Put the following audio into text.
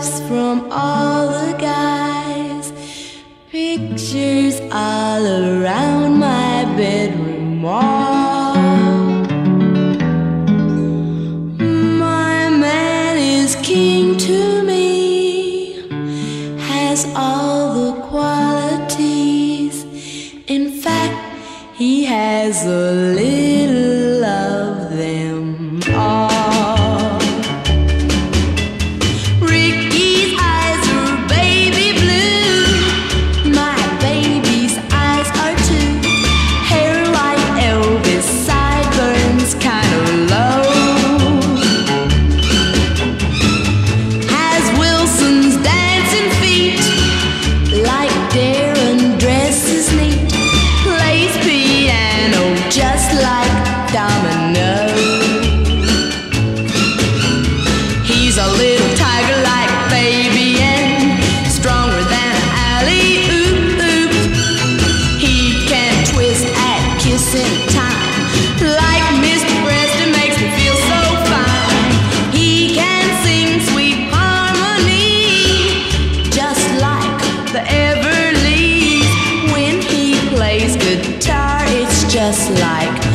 autographs from all the guys, pictures all around my bedroom wall. My man is king to me, has all the qualities. In fact, he has a little of them all. Ricky's eyes are baby blue, my baby's eyes are too. Hair like Elvis, sideburns kind of low. Has Wilson's dancing feet, like Darren dresses neat. Plays piano just like Domino. He's a little tiger like Fabian, stronger than an alley-oop. He can twist at kissing time, like Mr. Preston makes me feel so fine. He can sing sweet harmony, just like the Everleys. When he plays guitar, it's just like